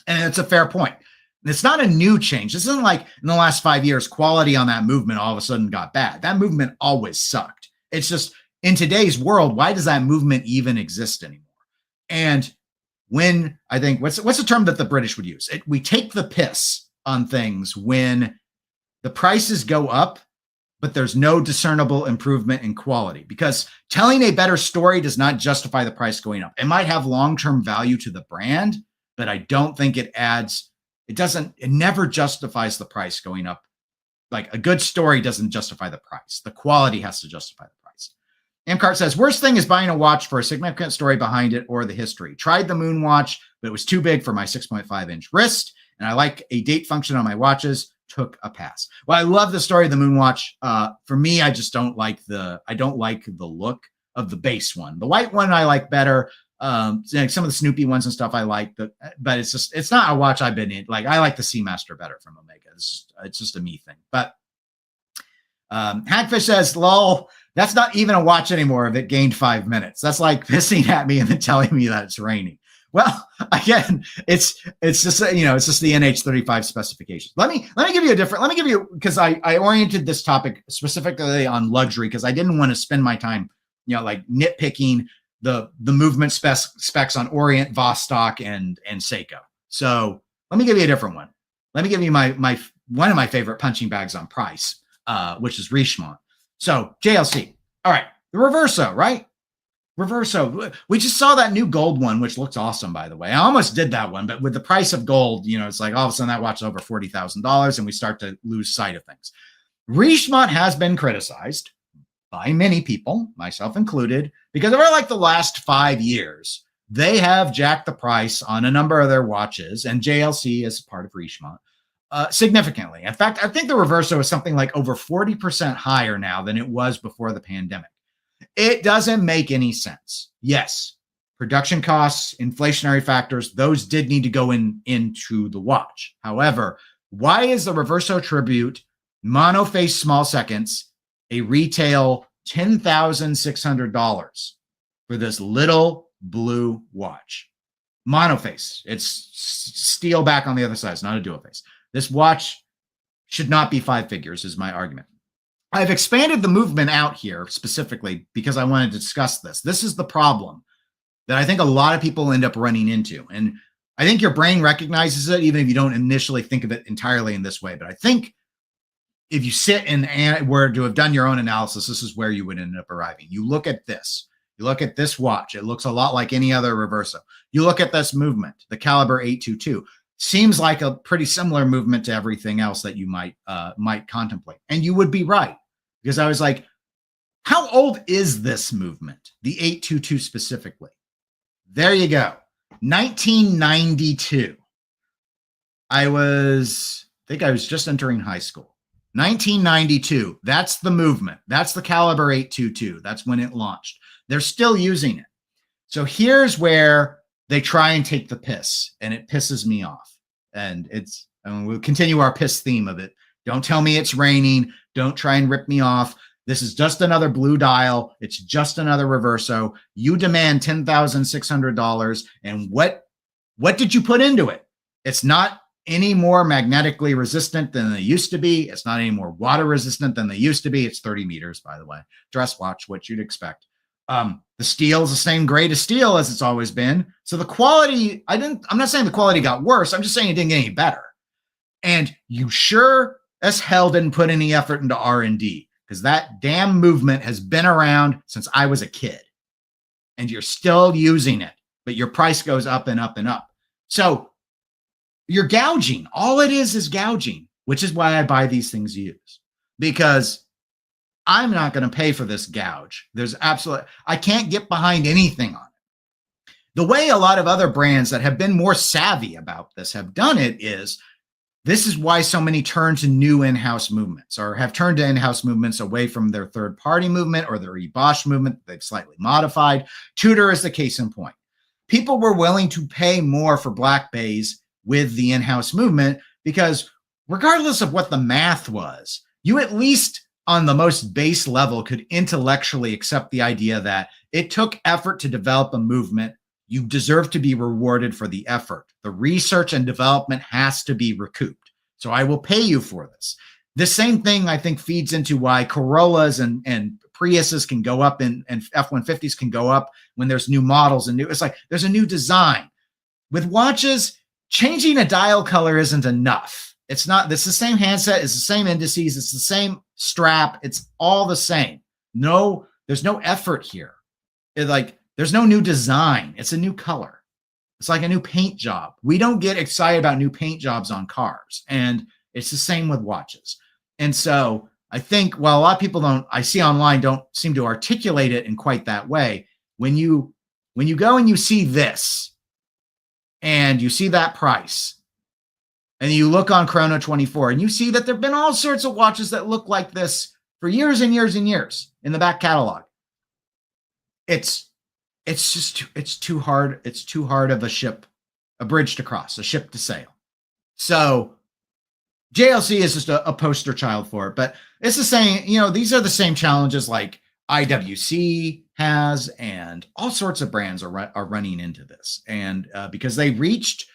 And it's a fair point. And it's not a new change. This isn't like in the last 5 years, quality on that movement all of a sudden got bad. That movement always sucked. It's just in today's world, why does that movement even exist anymore? And when I think, what's the term that the British would use? We take the piss on things when the prices go up, but there's no discernible improvement in quality, because telling a better story does not justify the price going up. It might have long-term value to the brand, but I don't think it never justifies the price going up. Like a good story doesn't justify the price. The quality has to justify the price. Amcart says, worst thing is buying a watch for a significant story behind it or the history. Tried the Moon watch, but it was too big for my 6.5-inch wrist, and I like a date function on my watches. Took a pass. Well, I love the story of the Moon watch. For me, I just don't like the look of the base one. The white one I like better. Like some of the Snoopy ones and stuff I like, but it's not a watch I've been in. Like I like the Seamaster better from Omega. It's just a me thing. But Hagfish says, lol, that's not even a watch anymore if it gained 5 minutes. That's like pissing at me and then telling me that it's raining. Well, again, it's just, it's just the NH35 specifications. Let me give you because I oriented this topic specifically on luxury because I didn't want to spend my time, like nitpicking the movement specs on Orient, Vostok, and Seiko. So let me give you a different one. Let me give you my one of my favorite punching bags on price, which is Richemont. So JLC. All right, the Reverso, right? Reverso. We just saw that new gold one, which looks awesome, by the way. I almost did that one, but with the price of gold, it's like all of a sudden that watch is over $40,000 and we start to lose sight of things. Richemont has been criticized by many people, myself included, because over like the last 5 years, they have jacked the price on a number of their watches, and JLC is part of Richemont, significantly. In fact, I think the Reverso is something like over 40% higher now than it was before the pandemic. It doesn't make any sense. Yes, production costs, inflationary factors, those did need to go into the watch. However, why is the Reverso Tribute monoface small seconds a retail $10,600 for this little blue watch? Monoface. It's steel back on the other side. It's not a dual face. This watch should not be 5 figures is my argument. I've expanded the movement out here specifically because I wanted to discuss this. This is the problem that I think a lot of people end up running into. And I think your brain recognizes it, even if you don't initially think of it entirely in this way. But I think if you sit and were to have done your own analysis, this is where you would end up arriving. You look at this. You look at this watch. It looks a lot like any other Reverso. You look at this movement, the Caliber 822. Seems like a pretty similar movement to everything else that you might contemplate. And you would be right, because I was like, how old is this movement? The 822 specifically. There you go. 1992. I think I was just entering high school. 1992. That's the movement. That's the Caliber 822. That's when it launched. They're still using it. So here's where they try and take the piss, and it pisses me off. And we'll continue our piss theme of it. Don't tell me it's raining. Don't try and rip me off. This is just another blue dial. It's just another Reverso. You demand $10,600. And what did you put into it? It's not any more magnetically resistant than they used to be. It's not any more water resistant than they used to be. It's 30 meters, by the way. Dress watch, what you'd expect. The steel is the same grade of steel as it's always been. So the quality, I'm not saying the quality got worse. I'm just saying it didn't get any better. And you sure as hell didn't put any effort into R&D, because that damn movement has been around since I was a kid. And you're still using it, but your price goes up and up and up. So you're gouging. All it is gouging, which is why I buy these things used, because I'm not going to pay for this gouge. I can't get behind anything on it. The way a lot of other brands that have been more savvy about this have done it is, this is why so many turn to new in-house movements, or have turned to in-house movements away from their third-party movement or their Bosch movement they've slightly modified. Tudor is the case in point. People were willing to pay more for black bays with the in-house movement because regardless of what the math was, you at least on the most base level could intellectually accept the idea that it took effort to develop a movement. You deserve to be rewarded for the effort. The research and development has to be recouped. So I will pay you for this. The same thing, I think, feeds into why Corollas and Priuses can go up and F-150s can go up when there's new models and it's like there's a new design. With watches, changing a dial color isn't enough. It's the same handset, it's the same indices, it's the same strap, it's all the same. No, there's no effort here. There's no new design. It's a new color. It's like a new paint job. We don't get excited about new paint jobs on cars. And it's the same with watches. And so I think, while a lot of people I see online don't seem to articulate it in quite that way, when you go and you see this, and you see that price, and you look on Chrono24 and you see that there have been all sorts of watches that look like this for years and years and years in the back catalog. It's it's just it's too hard. It's too hard of a bridge to cross, a ship to sail. So JLC is just a poster child for it. But it's the same, these are the same challenges like IWC has, and all sorts of brands are running into this. And because they reached,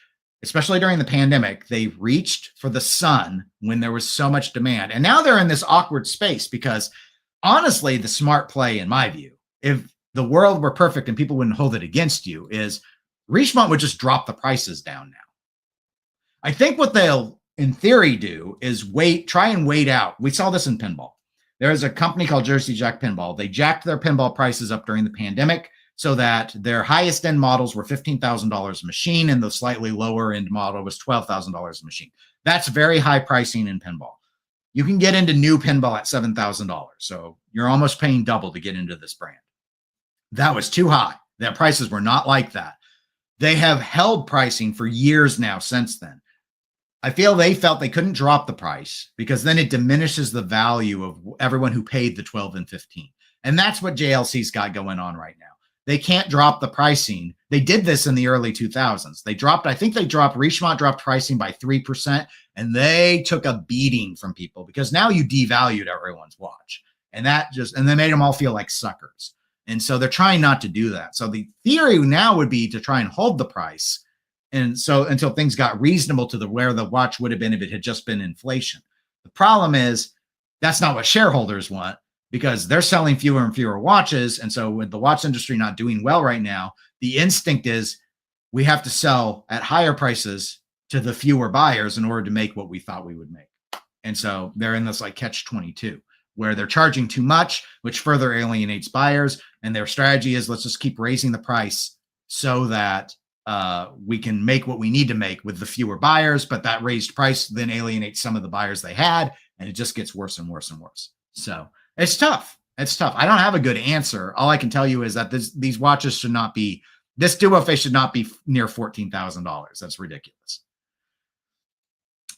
especially during the pandemic, they reached for the sun when there was so much demand. And now they're in this awkward space because honestly, the smart play, in my view, if the world were perfect and people wouldn't hold it against you, is Richemont would just drop the prices down now. I think what they'll, in theory, do is try and wait out. We saw this in pinball. There is a company called Jersey Jack Pinball. They jacked their pinball prices up during the pandemic so that their highest end models were $15,000 a machine and the slightly lower end model was $12,000 a machine. That's very high pricing in pinball. You can get into new pinball at $7,000. So you're almost paying double to get into this brand. That was too high. Their prices were not like that. They have held pricing for years now since then. I feel they felt they couldn't drop the price because then it diminishes the value of everyone who paid the 12 and 15. And that's what JLC's got going on right now. They can't drop the pricing. They did this in the early 2000s. Richemont dropped pricing by 3%, and they took a beating from people because now you devalued everyone's watch. And they made them all feel like suckers. And so they're trying not to do that. So the theory now would be to try and hold the price. And so until things got reasonable to where the watch would have been if it had just been inflation. The problem is that's not what shareholders want because they're selling fewer and fewer watches. And so with the watch industry not doing well right now, the instinct is we have to sell at higher prices to the fewer buyers in order to make what we thought we would make. And so they're in this like catch-22 where they're charging too much, which further alienates buyers. And their strategy is let's just keep raising the price so that we can make what we need to make with the fewer buyers, but that raised price then alienates some of the buyers they had, and it just gets worse and worse and worse. So it's tough. It's tough. I don't have a good answer. All I can tell you is that these watches should not be, this duo-face should not be near $14,000. That's ridiculous.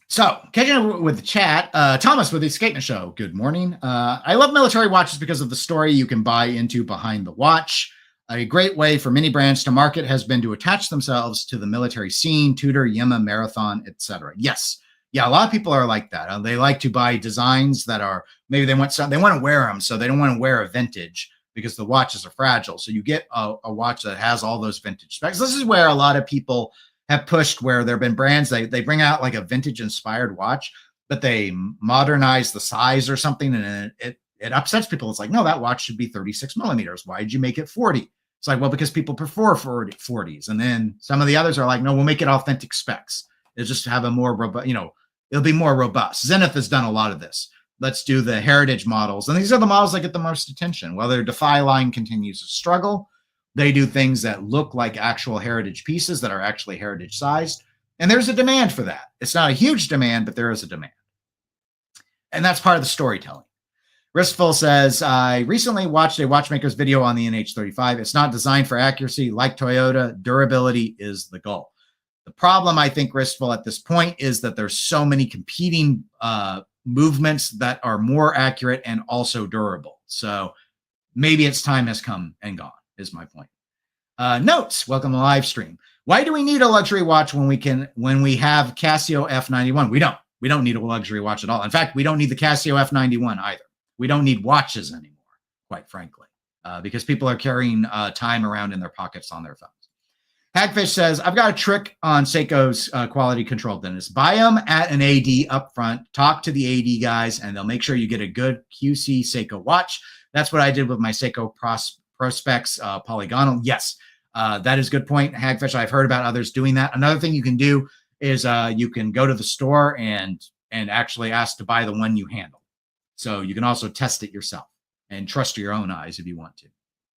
So catching up with the chat, Thomas with the Escapement Show. Good morning. I love military watches because of the story you can buy into behind the watch. A great way for many brands to market has been to attach themselves to the military scene, Tudor, Yema, Marathon, etc. Yes. Yeah, a lot of people are like that. They like to buy designs that are, maybe they want to wear them, so they don't want to wear a vintage because the watches are fragile. So you get a watch that has all those vintage specs. This is where a lot of people have pushed, where there have been brands, they bring out like a vintage inspired watch, but they modernize the size or something, and it upsets people. It's like, no, that watch should be 36 millimeters. Why did you make it 40? It's like, well, because people prefer 40s. And then some of the others are like, no, we'll make it authentic specs. It'll just have a more robust, it'll be more robust. Zenith has done a lot of this. Let's do the heritage models. And these are the models that get the most attention. While their Defy line continues to struggle, they do things that look like actual heritage pieces that are actually heritage sized. And there's a demand for that. It's not a huge demand, but there is a demand. And that's part of the storytelling. Ristful says, I recently watched a watchmaker's video on the NH35. It's not designed for accuracy. Like Toyota, durability is the goal. The problem, I think, Ristful, at this point is that there's so many competing movements that are more accurate and also durable. So maybe its time has come and gone, is my point. Notes, welcome to the live stream. Why do we need a luxury watch when we have Casio F91? We don't need a luxury watch at all. In fact, we don't need the Casio F91 either. We don't need watches anymore, quite frankly, because people are carrying time around in their pockets on their phones. Hagfish says, I've got a trick on Seiko's quality control, Dennis. Buy them at an AD up front, talk to the AD guys, and they'll make sure you get a good QC Seiko watch. That's what I did with my Seiko Prospex Polygonal. Yes, that is a good point, Hagfish. I've heard about others doing that. Another thing you can do is you can go to the store and actually ask to buy the one you handle. So you can also test it yourself and trust your own eyes if you want to.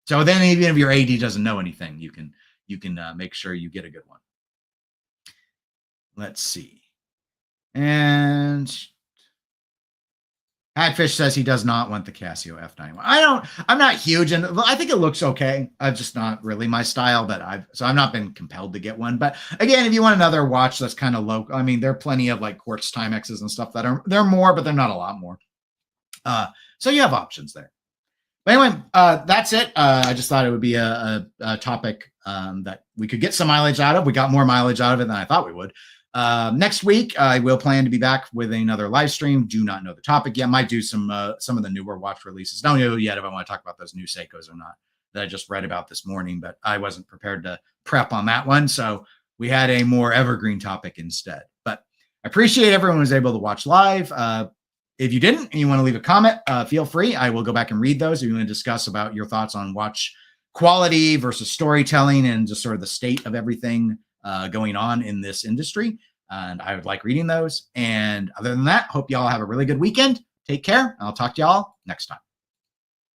So then even if your AD doesn't know anything, you can make sure you get a good one. Let's see. And Hagfish says he does not want the Casio F91. I'm not huge, and I think it looks okay. I'm just not really my style, but I've not been compelled to get one. But again, if you want another watch that's kind of low, I mean, there are plenty of like Quartz Timexes and stuff that they're more, but they're not a lot more. So you have options there. But anyway, that's it. I just thought it would be a topic that we could get some mileage out of. We got more mileage out of it than I thought we would. Next week, I will plan to be back with another live stream. Do not know the topic yet. Might do some of the newer watch releases. Don't know yet if I want to talk about those new Seikos or not that I just read about this morning, but I wasn't prepared to prep on that one. So we had a more evergreen topic instead. But I appreciate everyone who was able to watch live. If you didn't and you want to leave a comment, feel free. I will go back and read those. If you want to discuss about your thoughts on watch quality versus storytelling and just sort of the state of everything going on in this industry. And I would like reading those. And other than that, hope you all have a really good weekend. Take care. I'll talk to y'all next time.